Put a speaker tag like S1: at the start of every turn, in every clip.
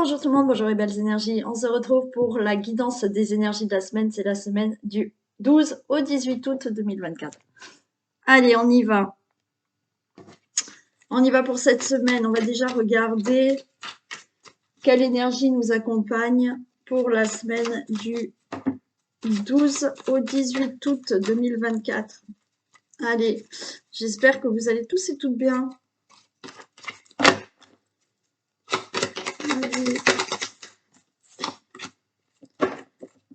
S1: Bonjour tout le monde, bonjour les belles énergies. On se retrouve pour la guidance des énergies de la semaine. C'est la semaine du 12 au 18 août 2024. Allez, on y va. On y va pour cette semaine. On va déjà regarder quelle énergie nous accompagne pour la semaine du 12 au 18 août 2024. Allez, j'espère que vous allez tous et toutes bien. Allez.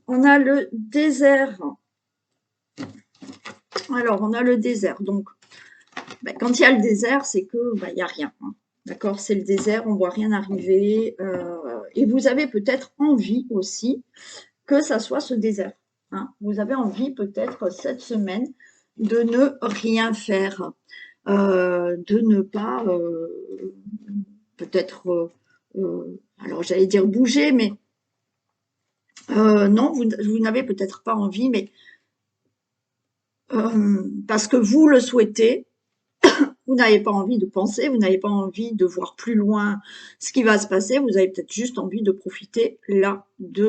S1: On a le désert. Alors, on a le désert. Donc, quand il y a le désert, c'est que il n'y a rien. Hein. D'accord, c'est le désert, on ne voit rien arriver. Et vous avez peut-être envie aussi que ça soit ce désert. Hein. Vous avez envie peut-être cette semaine de ne rien faire, de ne pas peut-être, alors j'allais dire bouger, mais non, vous n'avez peut-être pas envie, mais parce que vous le souhaitez, vous n'avez pas envie de penser, vous n'avez pas envie de voir plus loin ce qui va se passer, vous avez peut-être juste envie de profiter là du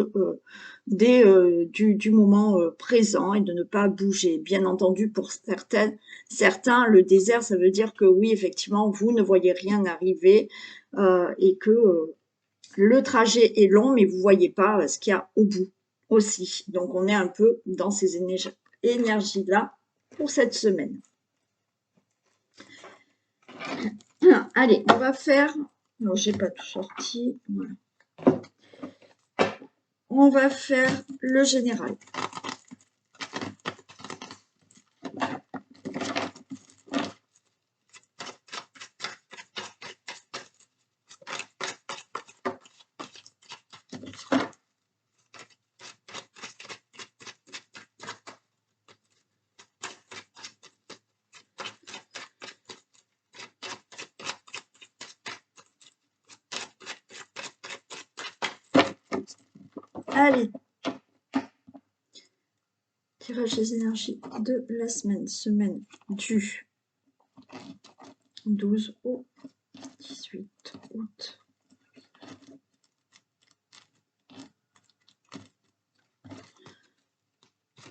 S1: moment présent et de ne pas bouger. Bien entendu, pour certains, le désert, ça veut dire que oui, effectivement, vous ne voyez rien arriver et que le trajet est long, mais vous ne voyez pas ce qu'il y a au bout aussi. Donc, on est un peu dans ces énergies-là pour cette semaine. Allez, on va faire. Non, j'ai pas tout sorti. Voilà. On va faire le général. Allez. Tirage des énergies de la semaine du 12 au 18 août.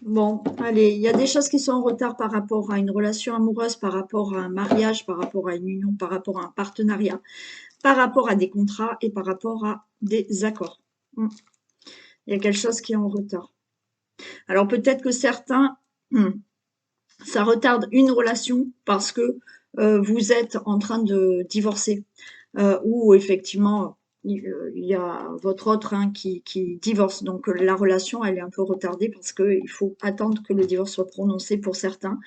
S1: Bon, allez, il y a des choses qui sont en retard par rapport à une relation amoureuse, par rapport à un mariage, par rapport à une union, par rapport à un partenariat, par rapport à des contrats et par rapport à des accords. Il y a quelque chose qui est en retard. Alors peut-être que certains, ça retarde une relation parce que vous êtes en train de divorcer ou effectivement il y a votre autre qui divorce. Donc la relation, elle est un peu retardée parce qu'il faut attendre que le divorce soit prononcé pour certains.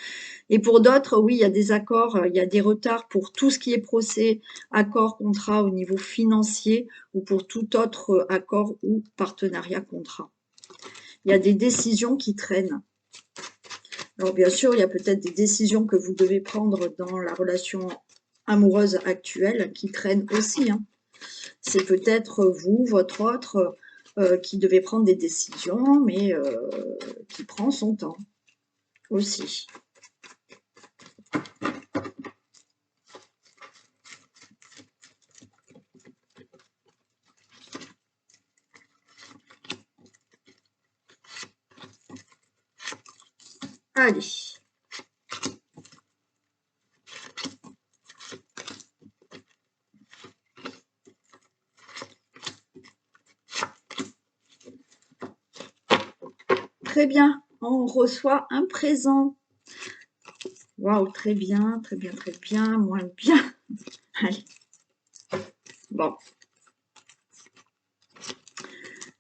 S1: Et pour d'autres, oui, il y a des accords, il y a des retards pour tout ce qui est procès, accord, contrat au niveau financier ou pour tout autre accord ou partenariat contrat. Il y a des décisions qui traînent. Alors bien sûr, il y a peut-être des décisions que vous devez prendre dans la relation amoureuse actuelle qui traînent aussi. Hein. C'est peut-être vous, votre autre, qui devez prendre des décisions, mais qui prend son temps aussi. Allez. Très bien, on reçoit un présent. Waouh, très bien, très bien, très bien, moins bien. Allez. Bon.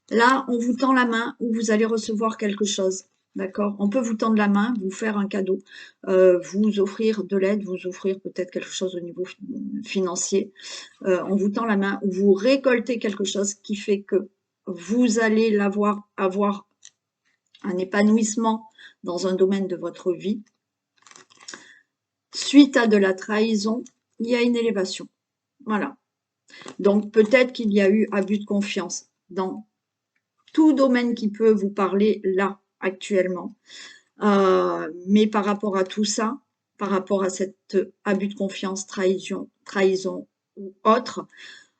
S1: Là, on vous tend la main ou vous allez recevoir quelque chose. D'accord? On peut vous tendre la main, vous faire un cadeau, vous offrir de l'aide, vous offrir peut-être quelque chose au niveau financier. On vous tend la main ou vous récoltez quelque chose qui fait que vous allez avoir un épanouissement dans un domaine de votre vie. Suite à de la trahison, il y a une élévation. Voilà. Donc peut-être qu'il y a eu abus de confiance dans tout domaine qui peut vous parler là actuellement. Mais par rapport à tout ça, par rapport à cet abus de confiance, trahison ou autre,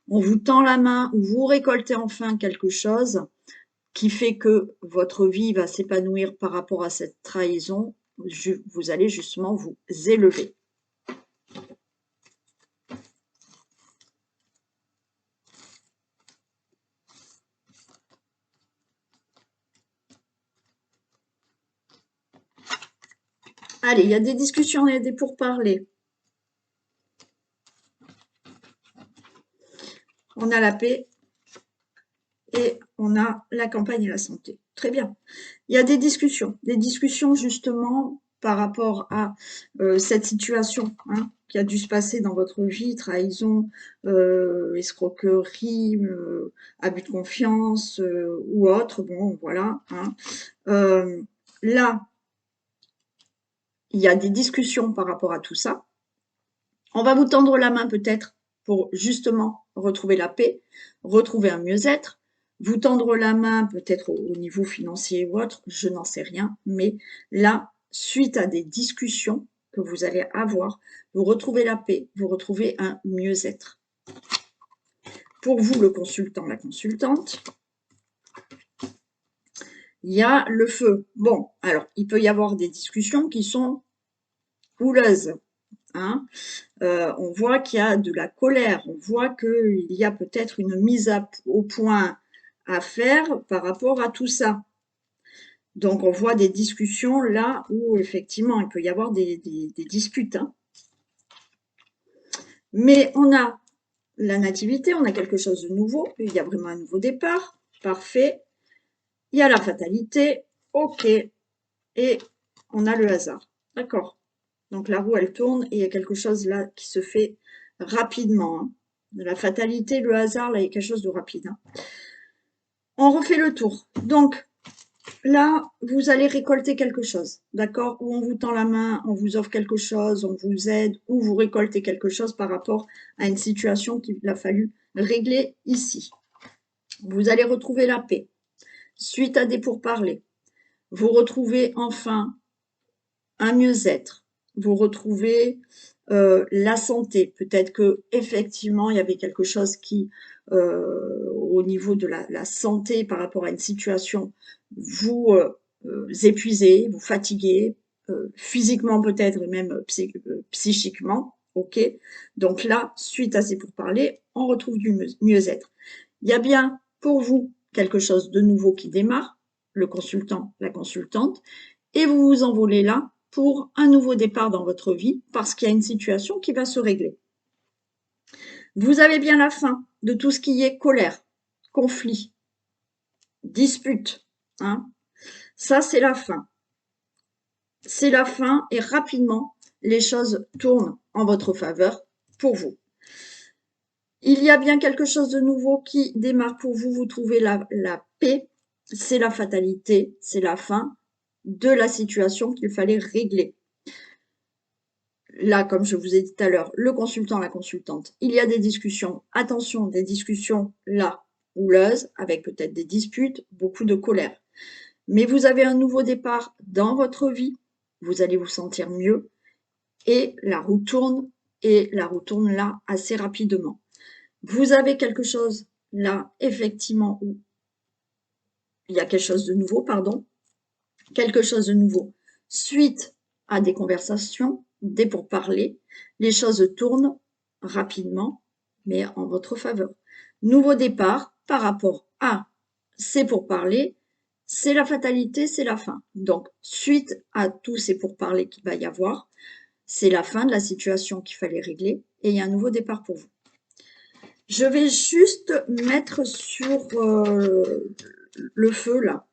S1: on vous tend la main ou vous récoltez enfin quelque chose qui fait que votre vie va s'épanouir par rapport à cette trahison, vous allez justement vous élever. Allez, il y a des discussions, il y a des pourparlers. On a la paix et on a la campagne et la santé. Très bien. Il y a des discussions justement par rapport à cette situation qui a dû se passer dans votre vie, trahison, escroquerie, abus de confiance ou autre. Bon, voilà. Là, il y a des discussions par rapport à tout ça. On va vous tendre la main peut-être pour justement retrouver la paix, retrouver un mieux-être, vous tendre la main peut-être au niveau financier ou autre, je n'en sais rien, mais là, suite à des discussions que vous allez avoir, vous retrouvez la paix, vous retrouvez un mieux-être. Pour vous, le consultant, la consultante, il y a le feu. Bon, alors, il peut y avoir des discussions qui sont houleuses. On voit qu'il y a de la colère, on voit qu'il y a peut-être une mise au point à faire par rapport à tout ça. Donc, on voit des discussions là où effectivement, il peut y avoir des disputes. Mais on a la nativité, on a quelque chose de nouveau, il y a vraiment un nouveau départ, parfait. Il y a la fatalité, ok, et on a le hasard, d'accord. Donc la roue, elle tourne et il y a quelque chose là qui se fait rapidement. La fatalité, le hasard, là, il y a quelque chose de rapide. On refait le tour. Donc là, vous allez récolter quelque chose, d'accord? Ou on vous tend la main, on vous offre quelque chose, on vous aide, ou vous récoltez quelque chose par rapport à une situation qu'il a fallu régler ici. Vous allez retrouver la paix. Suite à des pourparlers, vous retrouvez enfin un mieux-être. Vous retrouvez la santé. Peut-être que effectivement il y avait quelque chose qui, au niveau de la santé par rapport à une situation, vous épuisez, vous fatiguez, physiquement peut-être et même psychiquement. Ok. Donc là, suite à ces pourparlers, on retrouve du mieux-être. Il y a bien pour vous quelque chose de nouveau qui démarre, le consultant, la consultante, et vous vous envolez là pour un nouveau départ dans votre vie parce qu'il y a une situation qui va se régler. Vous avez bien la fin de tout ce qui est colère, conflit, dispute. Ça, c'est la fin. C'est la fin et rapidement, les choses tournent en votre faveur pour vous. Il y a bien quelque chose de nouveau qui démarre pour vous. Vous trouvez la paix. C'est la fatalité, c'est la fin de la situation qu'il fallait régler. Là, comme je vous ai dit tout à l'heure, le consultant, la consultante, il y a des discussions. Attention, des discussions là, houleuses, avec peut-être des disputes, beaucoup de colère. Mais vous avez un nouveau départ dans votre vie, vous allez vous sentir mieux et la roue tourne là assez rapidement. Vous avez quelque chose là, effectivement, où il y a quelque chose de nouveau, quelque chose de nouveau suite à des conversations, des pourparlers, les choses tournent rapidement, mais en votre faveur. Nouveau départ par rapport à ces pourparlers, c'est la fatalité, c'est la fin. Donc, suite à tous ces pourparlers qu'il va y avoir, c'est la fin de la situation qu'il fallait régler et il y a un nouveau départ pour vous. Je vais juste mettre sur le feu là.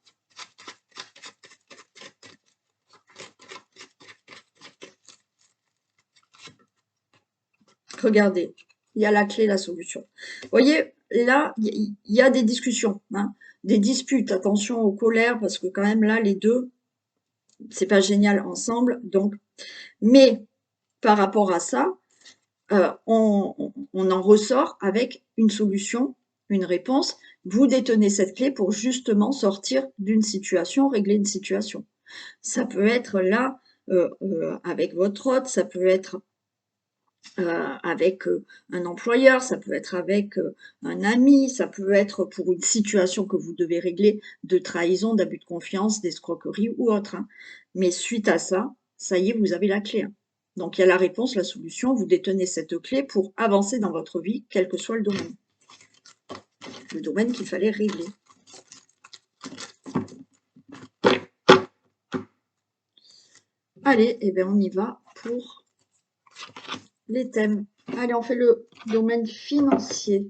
S1: Regardez, il y a la clé, la solution. Vous voyez, là, il y a des discussions, des disputes. Attention aux colères, parce que quand même, là, les deux, c'est pas génial ensemble. Donc, mais par rapport à ça, on en ressort avec une solution, une réponse. Vous détenez cette clé pour justement sortir d'une situation, régler une situation. Ça peut être là, avec votre hôte, ça peut être avec un employeur, ça peut être avec un ami, ça peut être pour une situation que vous devez régler de trahison, d'abus de confiance, d'escroquerie ou autre, hein. Mais suite à ça, ça y est, vous avez la clé, hein. Donc il y a la réponse, la solution, vous détenez cette clé pour avancer dans votre vie, quel que soit le domaine qu'il fallait régler. Allez, et bien on y va pour les thèmes. Allez, on fait le domaine financier.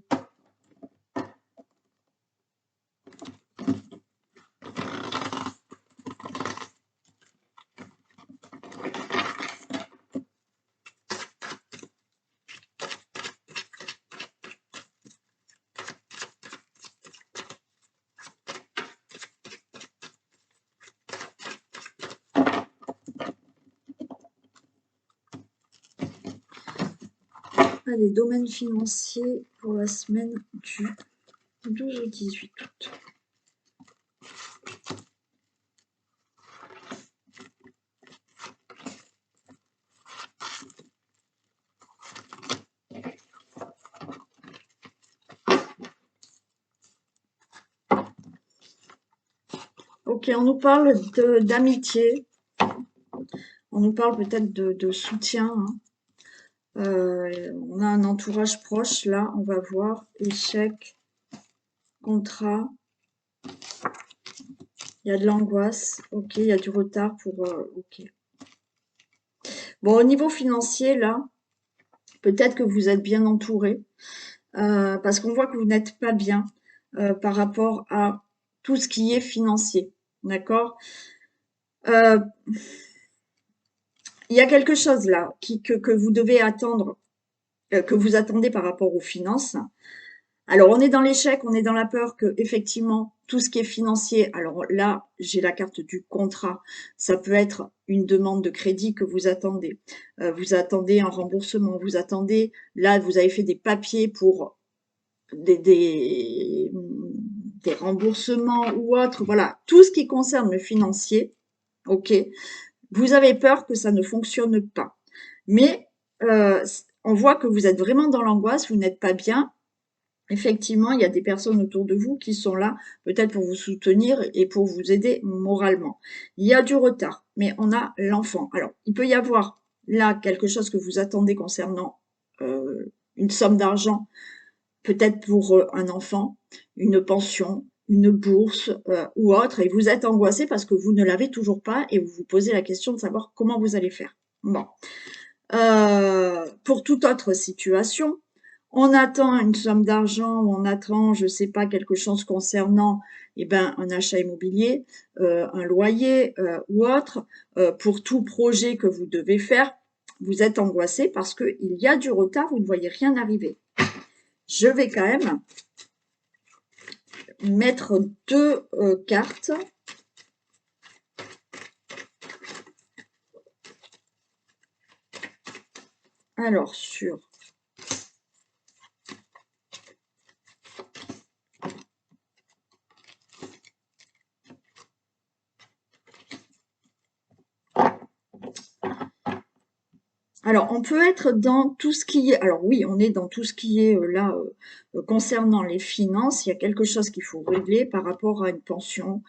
S1: Allez, domaine financier pour la semaine du 12 au 18 août. Ok, on nous parle d'amitié, on nous parle peut-être de soutien, hein. On a un entourage proche, là, on va voir, échec, contrat, il y a de l'angoisse, ok, il y a du retard pour... ok. Bon, au niveau financier, là, peut-être que vous êtes bien entouré, parce qu'on voit que vous n'êtes pas bien par rapport à tout ce qui est financier, d'accord? Il y a quelque chose là que vous devez attendre, que vous attendez par rapport aux finances. Alors, on est dans l'échec, on est dans la peur que, effectivement, tout ce qui est financier, alors là, j'ai la carte du contrat, ça peut être une demande de crédit que vous attendez un remboursement, vous attendez, là, vous avez fait des papiers pour des remboursements ou autres, voilà, tout ce qui concerne le financier, ok, vous avez peur que ça ne fonctionne pas. Mais on voit que vous êtes vraiment dans l'angoisse, vous n'êtes pas bien. Effectivement, il y a des personnes autour de vous qui sont là, peut-être pour vous soutenir et pour vous aider moralement. Il y a du retard, mais on a l'enfant. Alors, il peut y avoir là quelque chose que vous attendez concernant une somme d'argent, peut-être pour un enfant, une pension, une bourse ou autre, et vous êtes angoissé parce que vous ne l'avez toujours pas et vous vous posez la question de savoir comment vous allez faire. Bon. Pour toute autre situation, on attend une somme d'argent ou on attend, je sais pas, quelque chose concernant un achat immobilier, un loyer ou autre. Pour tout projet que vous devez faire, vous êtes angoissé parce qu'il y a du retard, vous ne voyez rien arriver. Je vais quand même mettre deux cartes. Alors, sur alors, on peut être dans tout ce qui est, alors oui, on est dans tout ce qui est là concernant les finances. Il y a quelque chose qu'il faut régler par rapport à une pension,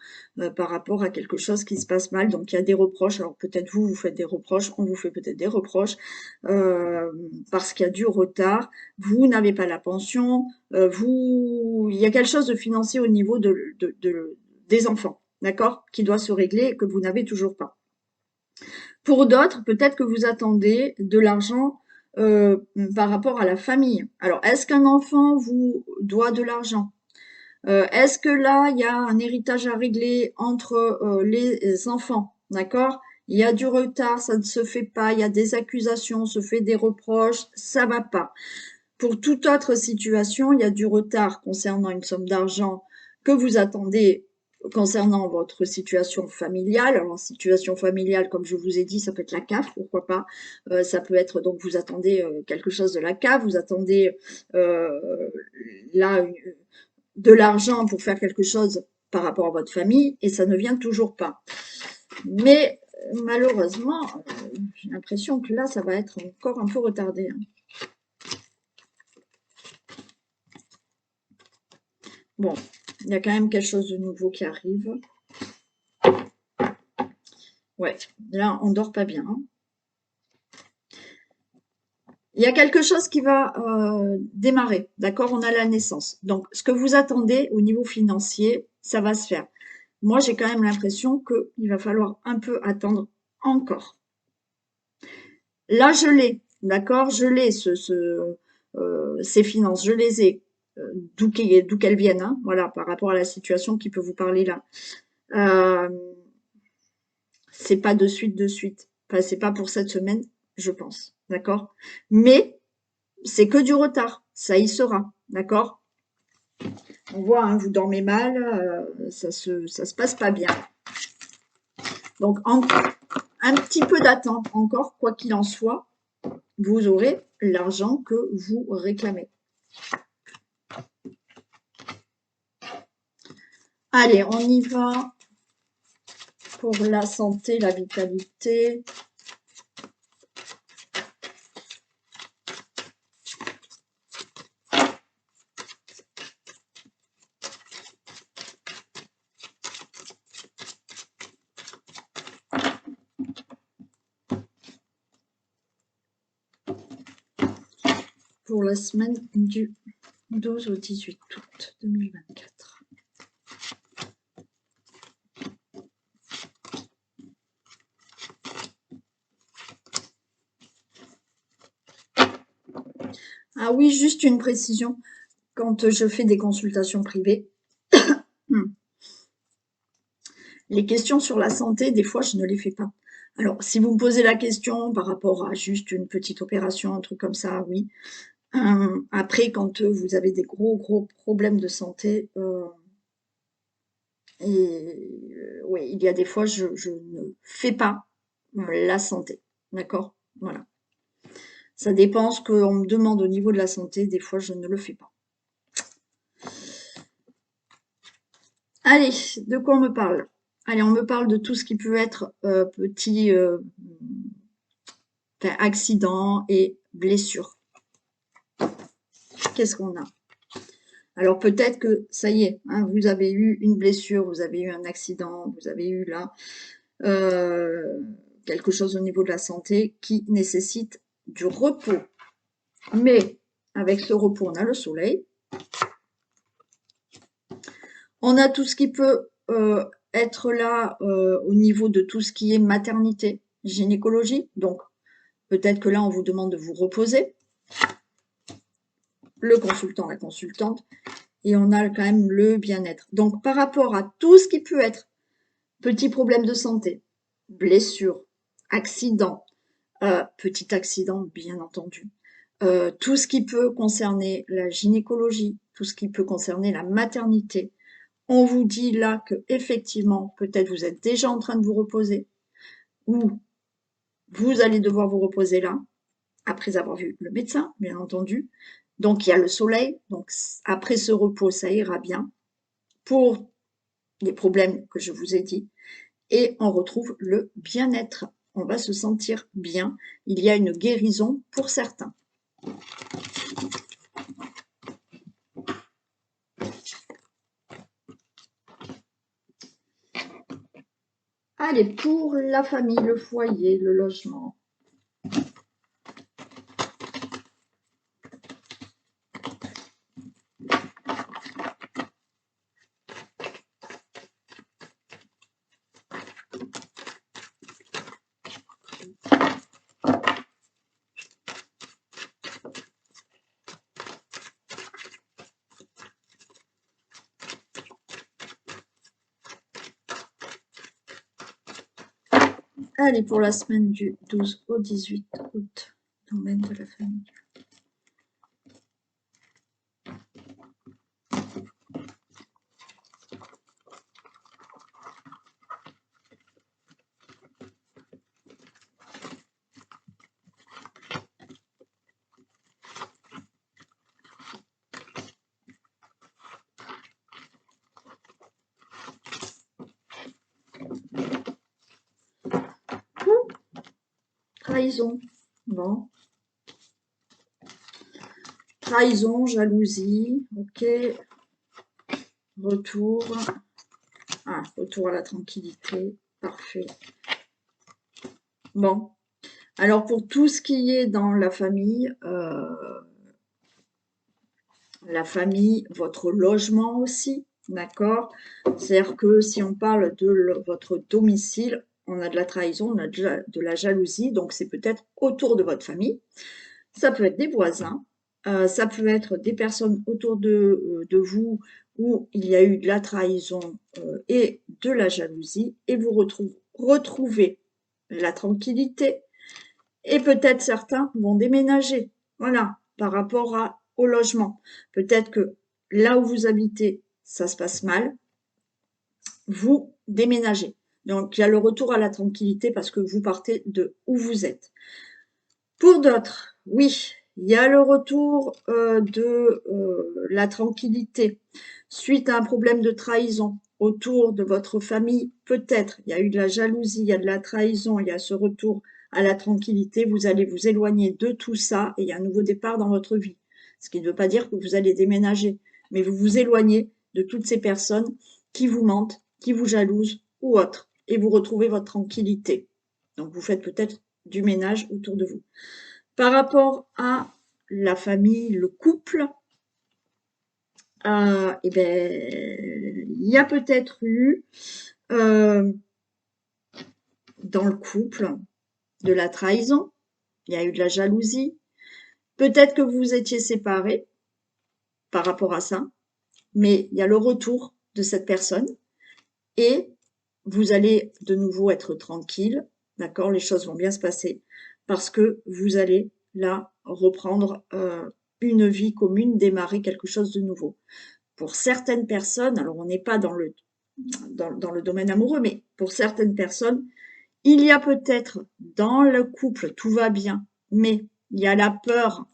S1: par rapport à quelque chose qui se passe mal. Donc, il y a des reproches. Alors, peut-être vous faites des reproches, on vous fait peut-être des reproches parce qu'il y a du retard. Vous n'avez pas la pension. Il y a quelque chose de financier au niveau des enfants, d'accord, qui doit se régler et que vous n'avez toujours pas. Pour d'autres, peut-être que vous attendez de l'argent par rapport à la famille. Alors, est-ce qu'un enfant vous doit de l'argent? Est-ce que là, il y a un héritage à régler entre les enfants? D'accord? Il y a du retard, ça ne se fait pas, il y a des accusations, on se fait des reproches, ça va pas. Pour toute autre situation, il y a du retard concernant une somme d'argent que vous attendez concernant votre situation familiale. Alors, situation familiale, comme je vous ai dit, ça peut être la CAF, pourquoi pas. Ça peut être, donc, vous attendez quelque chose de la CAF, vous attendez là de l'argent pour faire quelque chose par rapport à votre famille, et ça ne vient toujours pas. Mais malheureusement, j'ai l'impression que là, ça va être encore un peu retardé, hein. Bon, il y a quand même quelque chose de nouveau qui arrive. Ouais, là, on dort pas bien. Il y a quelque chose qui va démarrer, d'accord? On a la naissance. Donc, ce que vous attendez au niveau financier, ça va se faire. Moi, j'ai quand même l'impression qu'il va falloir un peu attendre encore. Là, je l'ai, d'accord? Je l'ai, ces finances, je les ai, d'où qu'elles viennent, hein, voilà, par rapport à la situation qui peut vous parler là. Euh, c'est pas de suite, de suite. Enfin, c'est pas pour cette semaine, je pense, d'accord? Mais c'est que du retard, ça y sera, d'accord? On voit, hein, vous dormez mal, ça se passe pas bien. Donc, un petit peu d'attente encore, quoi qu'il en soit, vous aurez l'argent que vous réclamez. Allez, on y va pour la santé, la vitalité. Pour la semaine du 12 au 18 août 2024. Ah oui, juste une précision. Quand je fais des consultations privées, les questions sur la santé, des fois, je ne les fais pas. Alors, si vous me posez la question par rapport à juste une petite opération, un truc comme ça, oui. Après, quand vous avez des gros problèmes de santé, oui, il y a des fois, je ne fais pas la santé. D'accord? Voilà. Ça dépend ce qu'on me demande au niveau de la santé. Des fois, je ne le fais pas. Allez, de quoi on me parle? Allez, on me parle de tout ce qui peut être petit accident et blessure. Qu'est-ce qu'on a? Alors peut-être que ça y est, hein, vous avez eu une blessure, vous avez eu un accident, vous avez eu là quelque chose au niveau de la santé qui nécessite du repos. Mais avec ce repos, on a le soleil. On a tout ce qui peut être là au niveau de tout ce qui est maternité, gynécologie. Donc, peut-être que là, on vous demande de vous reposer. Le consultant, la consultante. Et on a quand même le bien-être. Donc, par rapport à tout ce qui peut être petit problème de santé, blessure, accident, petit accident, bien entendu, tout ce qui peut concerner la gynécologie, tout ce qui peut concerner la maternité, on vous dit là que effectivement, peut-être vous êtes déjà en train de vous reposer ou vous allez devoir vous reposer là, après avoir vu le médecin, bien entendu. Donc, il y a le soleil. Donc, après ce repos, ça ira bien pour les problèmes que je vous ai dit. Et on retrouve le bien-être. On va se sentir bien. Il y a une guérison pour certains. Allez, pour la famille, le foyer, le logement. Allez, pour la semaine du 12 au 18 août, domaine de la famille. Trahison. Bon. Trahison, jalousie. Ok. retour. Ah, retour à la tranquillité. Parfait. Bon. Alors, pour tout ce qui est dans la famille, votre logement aussi, d'accord? C'est-à-dire que si on parle de votre domicile, on a de la trahison, on a de la jalousie, donc c'est peut-être autour de votre famille. Ça peut être des voisins, ça peut être des personnes autour de vous où il y a eu de la trahison et de la jalousie, et vous retrouvez la tranquillité, et peut-être certains vont déménager, voilà, par rapport au logement. Peut-être que là où vous habitez, ça se passe mal, vous déménagez. Donc, il y a le retour à la tranquillité parce que vous partez de où vous êtes. Pour d'autres, oui, il y a le retour de la tranquillité suite à un problème de trahison autour de votre famille. Peut-être, il y a eu de la jalousie, il y a de la trahison, il y a ce retour à la tranquillité. Vous allez vous éloigner de tout ça et il y a un nouveau départ dans votre vie. Ce qui ne veut pas dire que vous allez déménager, mais vous vous éloignez de toutes ces personnes qui vous mentent, qui vous jalousent ou autres, et vous retrouvez votre tranquillité. Donc, vous faites peut-être du ménage autour de vous. Par rapport à la famille, le couple, eh ben, il y a peut-être eu dans le couple de la trahison, il y a eu de la jalousie. Peut-être que vous étiez séparés par rapport à ça, mais il y a le retour de cette personne et vous allez de nouveau être tranquille, d'accord? Les choses vont bien se passer parce que vous allez là reprendre une vie commune, démarrer quelque chose de nouveau. Pour certaines personnes, alors on n'est pas dans le domaine amoureux, mais pour certaines personnes, il y a peut-être dans le couple, tout va bien, mais il y a la peur,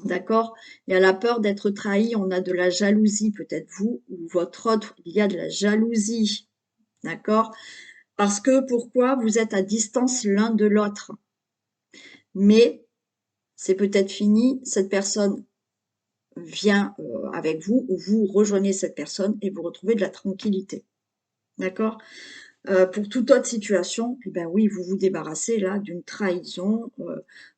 S1: d'accord? Il y a la peur d'être trahi, on a de la jalousie, peut-être vous ou votre autre, il y a de la jalousie, d'accord? Parce que pourquoi? Vous êtes à distance l'un de l'autre. Mais c'est peut-être fini, cette personne vient avec vous ou vous rejoignez cette personne et vous retrouvez de la tranquillité. D'accord? Pour toute autre situation, eh ben oui, vous vous débarrassez là d'une trahison,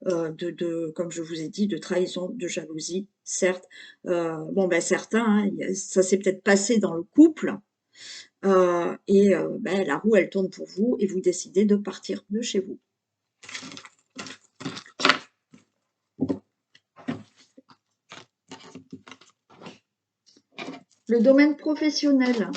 S1: comme je vous ai dit, de trahison, de jalousie, certes. Bon, ben certains, hein, ça s'est peut-être passé dans le couple, et ben, la roue, elle tourne pour vous et vous décidez de partir de chez vous. Le domaine professionnel.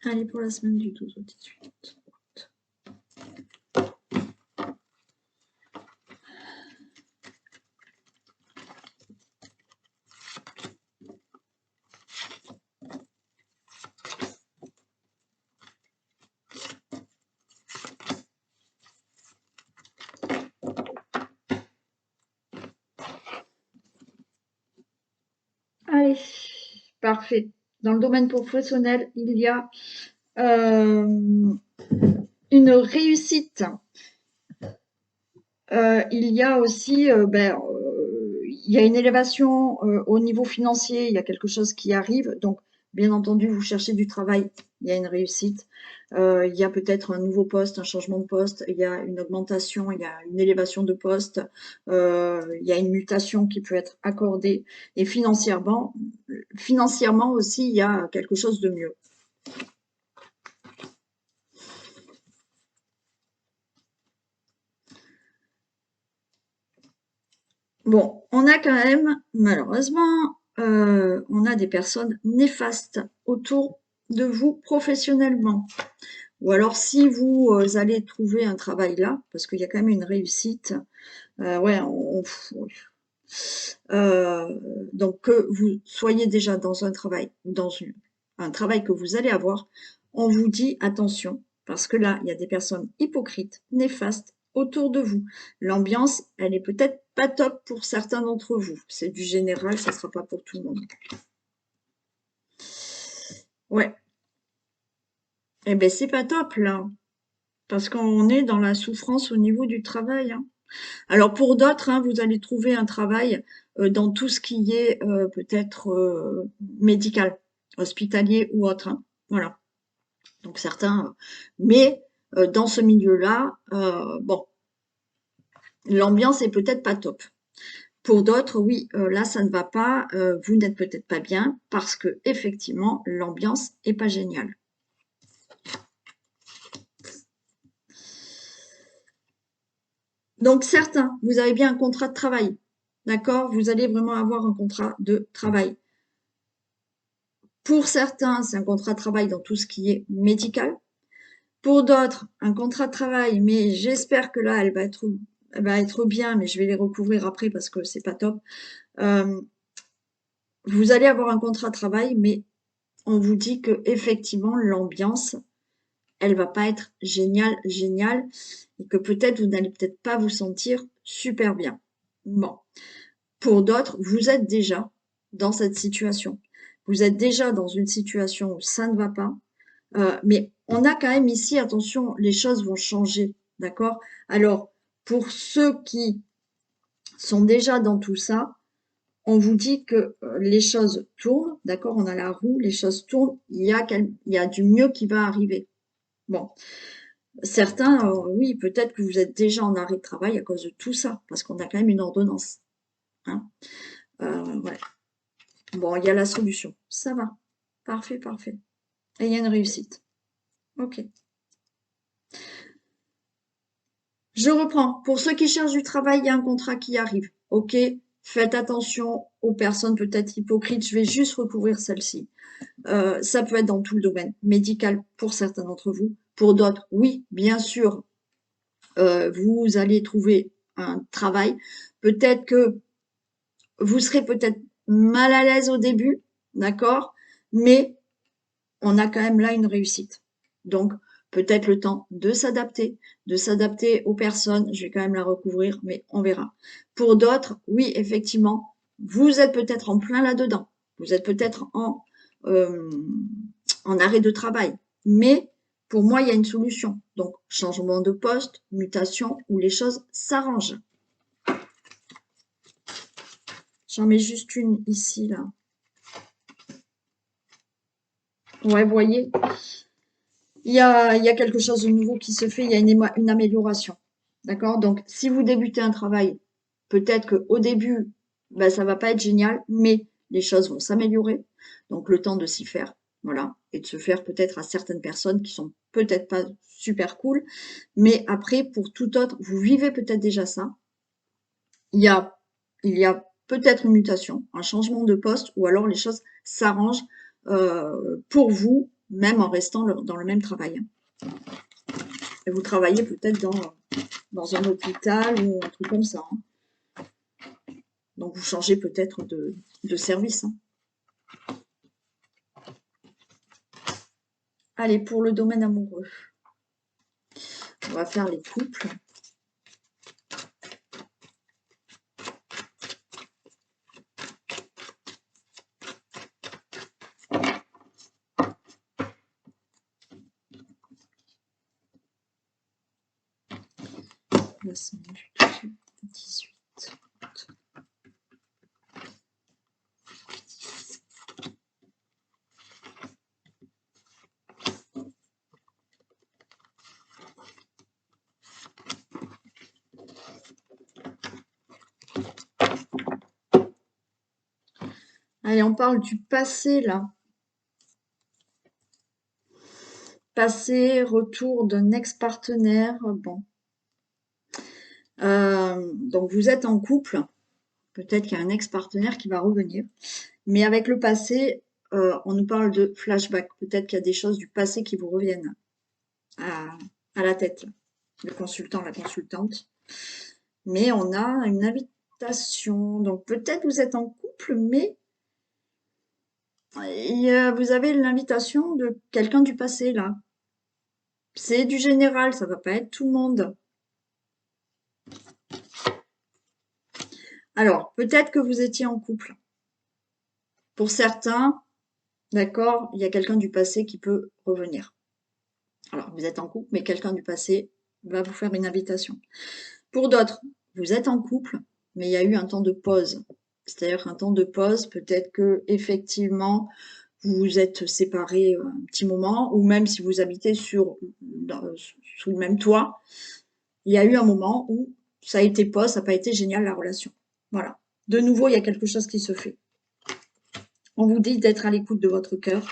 S1: Allez, pour la semaine du 12 au 18 août. Allez, parfait. Dans le domaine professionnel, il y a une réussite. Il y a aussi, il y a une élévation au niveau financier, il y a quelque chose qui arrive. Donc, bien entendu, vous cherchez du travail, il y a une réussite. Il y a peut-être un nouveau poste, un changement de poste, il y a une augmentation, il y a une élévation de poste, il y a une mutation qui peut être accordée. Et financièrement aussi, il y a quelque chose de mieux. Bon, on a quand même, malheureusement, on a des personnes néfastes autour de vous professionnellement. Ou alors, si vous allez trouver un travail là, parce qu'il y a quand même une réussite, ouais, donc que vous soyez déjà dans un travail, un travail que vous allez avoir, on vous dit attention, parce que là, il y a des personnes hypocrites, néfastes autour de vous. L'ambiance, elle est peut-être pas top pour certains d'entre vous. C'est du général, ça ne sera pas pour tout le monde. Ouais. Eh ben c'est pas top là, parce qu'on est dans la souffrance au niveau du travail, hein. Alors pour d'autres, hein, vous allez trouver un travail dans tout ce qui est peut-être médical, hospitalier ou autre, hein. Voilà. Donc certains, mais dans ce milieu-là, bon, l'ambiance est peut-être pas top. Pour d'autres, oui, là ça ne va pas, vous n'êtes peut-être pas bien parce que effectivement l'ambiance est pas géniale. Donc certains, vous avez bien un contrat de travail, d'accord? Vous allez vraiment avoir un contrat de travail. Pour certains, c'est un contrat de travail dans tout ce qui est médical. Pour d'autres, un contrat de travail, mais j'espère que là, elle va être bien, mais je vais les recouvrir après parce que c'est pas top. Euh, vous allez avoir un contrat de travail, mais on vous dit que effectivement l'ambiance, elle va pas être géniale, géniale, et que peut-être vous n'allez peut-être pas vous sentir super bien. Bon. Pour d'autres, vous êtes déjà dans cette situation. Vous êtes déjà dans une situation où ça ne va pas. Mais on a quand même ici, attention, les choses vont changer, d'accord? Alors, pour ceux qui sont déjà dans tout ça, on vous dit que les choses tournent, d'accord? On a la roue, les choses tournent, il y a du mieux qui va arriver. Bon, certains, oui, peut-être que vous êtes déjà en arrêt de travail à cause de tout ça, parce qu'on a quand même une ordonnance, hein? Ouais. Bon, il y a la solution. Ça va. Parfait, parfait. Et il y a une réussite. Ok. Je reprends. Pour ceux qui cherchent du travail, il y a un contrat qui arrive. Ok. Faites attention aux personnes peut-être hypocrites. Je vais juste recouvrir celle-ci. Ça peut être dans tout le domaine médical pour certains d'entre vous. Pour d'autres, oui, bien sûr, vous allez trouver un travail. Peut-être que vous serez peut-être mal à l'aise au début, d'accord? Mais on a quand même là une réussite. Donc, peut-être le temps de s'adapter aux personnes. Je vais quand même la recouvrir, mais on verra. Pour d'autres, oui, effectivement, vous êtes peut-être en plein là-dedans. Vous êtes peut-être euh, en arrêt de travail. Mais pour moi, il y a une solution. Donc, changement de poste, mutation, où les choses s'arrangent. J'en mets juste une ici, là. Ouais, vous voyez, il y a quelque chose de nouveau qui se fait, il y a une amélioration. D'accord? Donc, si vous débutez un travail, peut-être qu'au début, ben, ça va pas être génial, mais les choses vont s'améliorer. Donc, le temps de s'y faire, voilà, et de se faire peut-être à certaines personnes qui sont peut-être pas super cool, mais après, pour tout autre, vous vivez peut-être déjà ça. Il y a, il y a peut-être une mutation, un changement de poste, ou alors les choses s'arrangent pour vous, même en restant dans le même travail. Et vous travaillez peut-être dans un hôpital ou un truc comme ça, hein. Donc vous changez peut-être de service, hein. Allez, pour le domaine amoureux, on va faire les couples. Là, c'est 18. Allez, on parle du passé, là. Passé, retour d'un ex-partenaire, bon. Donc vous êtes en couple, peut-être qu'il y a un ex-partenaire qui va revenir. Mais avec le passé, on nous parle de flashback. Peut-être qu'il y a des choses du passé qui vous reviennent à, à la tête, là. Le consultant, la consultante. Mais on a une invitation. Donc peut-être vous êtes en couple, mais vous avez l'invitation de quelqu'un du passé, là. C'est du général, ça va pas être tout le monde. Alors, peut-être que vous étiez en couple. Pour certains, d'accord? Il y a quelqu'un du passé qui peut revenir. Alors, vous êtes en couple, mais quelqu'un du passé va vous faire une invitation. Pour d'autres, vous êtes en couple, mais il y a eu un temps de pause. C'est-à-dire un temps de pause, peut-être que effectivement vous vous êtes séparés un petit moment, ou même si vous habitez sous le même toit, il y a eu un moment où ça a été pause, ça n'a pas été génial la relation. Voilà. De nouveau, il y a quelque chose qui se fait. On vous dit d'être à l'écoute de votre cœur.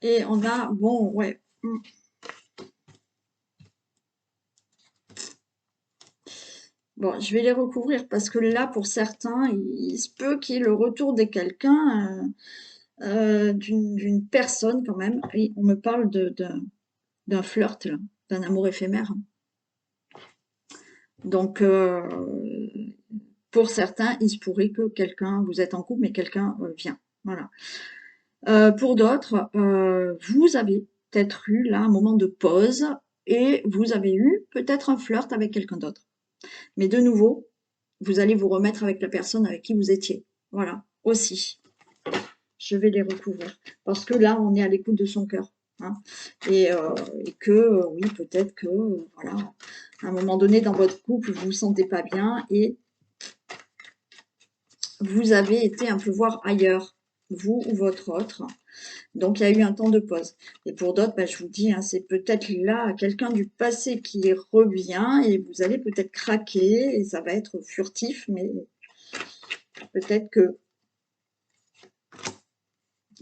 S1: Et on a, bon, ouais. Bon, je vais les recouvrir parce que là, pour certains, il se peut qu'il y ait le retour de quelqu'un, d'une personne quand même. Et on me parle d'un flirt, là, d'un amour éphémère. Donc, pour certains, il se pourrait que quelqu'un, vous êtes en couple, mais quelqu'un vient. Voilà. Pour d'autres, vous avez peut-être eu là un moment de pause et vous avez eu peut-être un flirt avec quelqu'un d'autre. Mais de nouveau, vous allez vous remettre avec la personne avec qui vous étiez. Voilà, aussi. Je vais les recouvrir. Parce que là, on est à l'écoute de son cœur. Hein. Et que, oui, peut-être que, voilà, à un moment donné, dans votre couple, vous ne vous sentez pas bien et vous avez été un peu voir ailleurs, vous ou votre autre. Donc, il y a eu un temps de pause. Et pour d'autres, je vous dis, hein, c'est peut-être là quelqu'un du passé qui revient et vous allez peut-être craquer et ça va être furtif, mais peut-être que...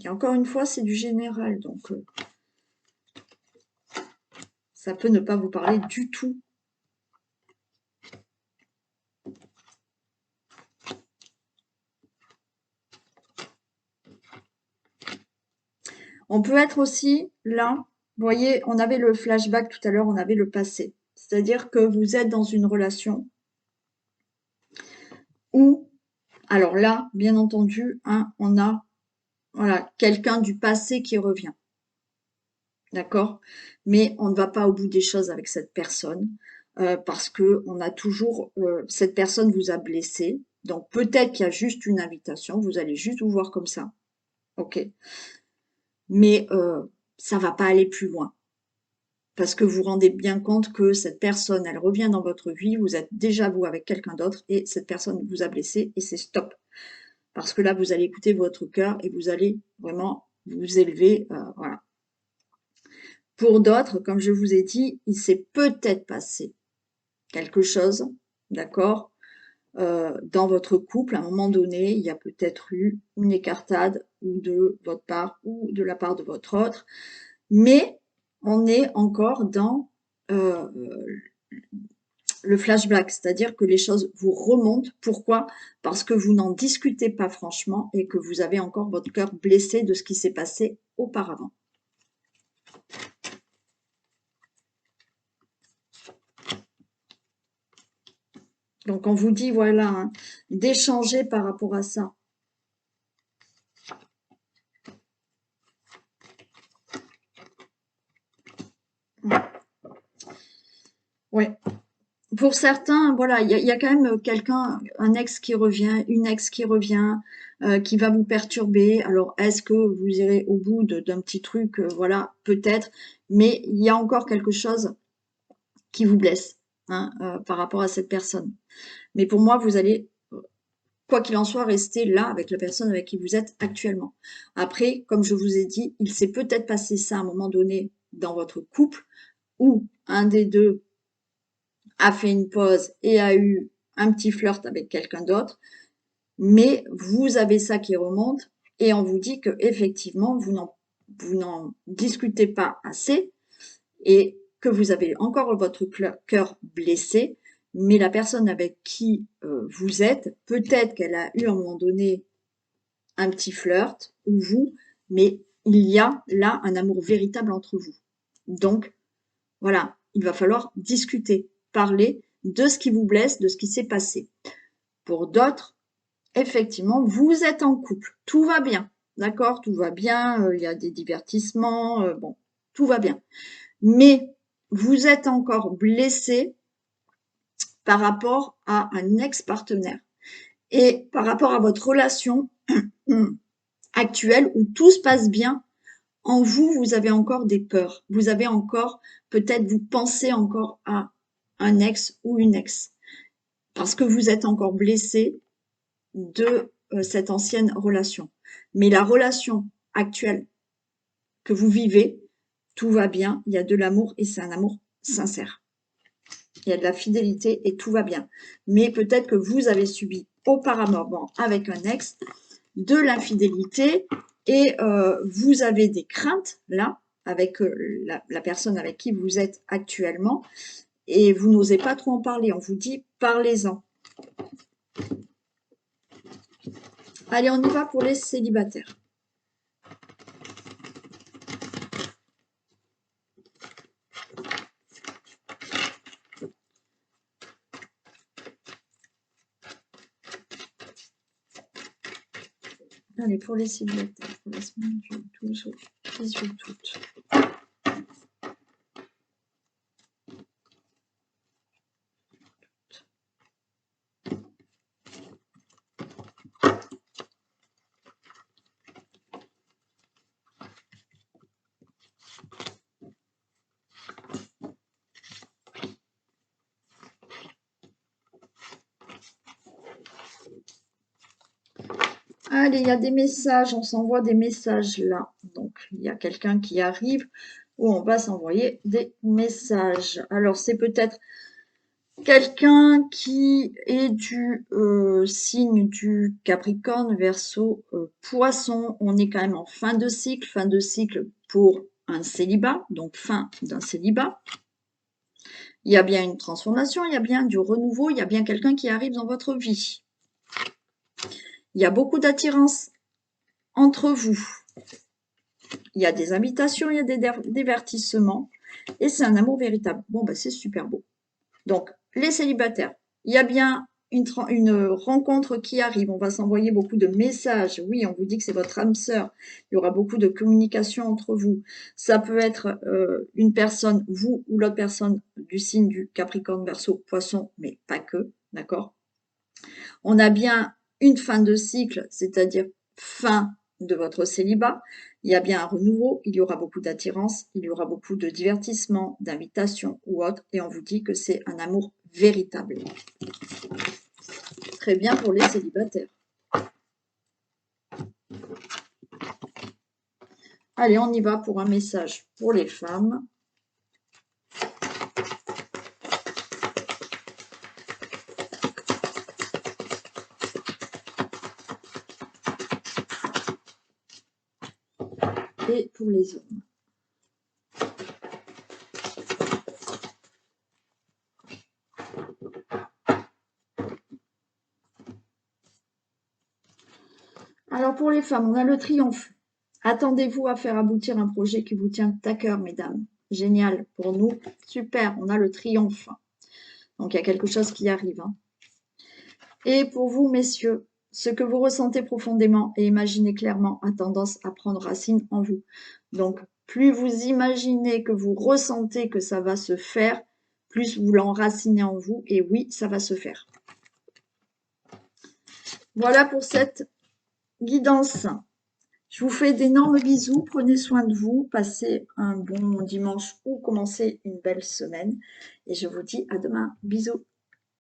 S1: Et encore une fois, c'est du général, donc ça peut ne pas vous parler du tout. On peut être aussi là, vous voyez, on avait le flashback tout à l'heure, on avait le passé. C'est-à-dire que vous êtes dans une relation où, alors là, bien entendu, hein, on a voilà, quelqu'un du passé qui revient. D'accord? Mais on ne va pas au bout des choses avec cette personne parce que on a toujours cette personne vous a blessé. Donc peut-être qu'il y a juste une invitation, vous allez juste vous voir comme ça. OK. Mais ça va pas aller plus loin. Parce que vous vous rendez bien compte que cette personne, elle revient dans votre vie, vous êtes déjà vous avec quelqu'un d'autre et cette personne vous a blessé et c'est stop. Parce que là, vous allez écouter votre cœur et vous allez vraiment vous élever. Voilà. Pour d'autres, comme je vous ai dit, il s'est peut-être passé quelque chose, d'accord, dans votre couple. À un moment donné, il y a peut-être eu une écartade ou de votre part ou de la part de votre autre. Mais on est encore dans le flashback, c'est-à-dire que les choses vous remontent. Pourquoi? Parce que vous n'en discutez pas franchement et que vous avez encore votre cœur blessé de ce qui s'est passé auparavant. Donc on vous dit, voilà, hein, d'échanger par rapport à ça. Ouais. Pour certains, voilà, il y a quand même quelqu'un, un ex qui revient, une ex qui revient, qui va vous perturber. Alors, est-ce que vous irez au bout d'un petit truc? Voilà, peut-être. Mais il y a encore quelque chose qui vous blesse, hein, par rapport à cette personne. Mais pour moi, vous allez, quoi qu'il en soit, rester là avec la personne avec qui vous êtes actuellement. Après, comme je vous ai dit, il s'est peut-être passé ça à un moment donné dans votre couple, où un des deux a fait une pause et a eu un petit flirt avec quelqu'un d'autre, mais vous avez ça qui remonte et on vous dit que effectivement vous n'en discutez pas assez et que vous avez encore votre cœur blessé, mais la personne avec qui vous êtes, peut-être qu'elle a eu à un moment donné un petit flirt ou vous, mais il y a là un amour véritable entre vous. Donc voilà, il va falloir discuter, parler de ce qui vous blesse, de ce qui s'est passé. Pour d'autres, effectivement, vous êtes en couple, tout va bien, d'accord, tout va bien, il y a des divertissements, bon, tout va bien. Mais vous êtes encore blessé par rapport à un ex-partenaire. Et par rapport à votre relation actuelle où tout se passe bien, en vous, vous avez encore des peurs. Vous avez encore, peut-être, vous pensez encore à un ex ou une ex. Parce que vous êtes encore blessé de cette ancienne relation. Mais la relation actuelle que vous vivez, tout va bien, il y a de l'amour et c'est un amour sincère. Il y a de la fidélité et tout va bien. Mais peut-être que vous avez subi auparavant avec un ex de l'infidélité et vous avez des craintes là avec la personne avec qui vous êtes actuellement et vous n'osez pas trop en parler. On vous dit parlez-en. Allez, on y va pour les célibataires. Allez, pour les célibataires, pour la semaine du 12 au 18 août. Allez, il y a des messages, on s'envoie des messages là. Donc, il y a quelqu'un qui arrive où on va s'envoyer des messages. Alors, c'est peut-être quelqu'un qui est du signe du Capricorne, Verseau, Poisson. On est quand même en fin de cycle pour un célibat, donc fin d'un célibat. Il y a bien une transformation, il y a bien du renouveau, il y a bien quelqu'un qui arrive dans votre vie. Il y a beaucoup d'attirance entre vous. Il y a des invitations, il y a des divertissements et c'est un amour véritable. Bon, ben, c'est super beau. Donc, les célibataires, il y a bien une rencontre qui arrive. On va s'envoyer beaucoup de messages. Oui, on vous dit que c'est votre âme sœur. Il y aura beaucoup de communication entre vous. Ça peut être une personne, vous ou l'autre personne du signe du Capricorne, Verseau, Poisson, mais pas que, d'accord? On a bien une fin de cycle, c'est-à-dire fin de votre célibat. Il y a bien un renouveau, il y aura beaucoup d'attirance, il y aura beaucoup de divertissement, d'invitation ou autre, et on vous dit que c'est un amour véritable. Très bien pour les célibataires. Allez, on y va pour un message pour les femmes. Et pour les hommes. Alors pour les femmes, on a le triomphe. Attendez-vous à faire aboutir un projet qui vous tient à cœur, mesdames. Génial pour nous. Super, on a le triomphe. Donc il y a quelque chose qui arrive. Hein. Et pour vous, messieurs, ce que vous ressentez profondément et imaginez clairement a tendance à prendre racine en vous. Donc, plus vous imaginez que vous ressentez que ça va se faire, plus vous l'enracinez en vous. Et oui, ça va se faire. Voilà pour cette guidance. Je vous fais d'énormes bisous. Prenez soin de vous. Passez un bon dimanche ou commencez une belle semaine. Et je vous dis à demain. Bisous.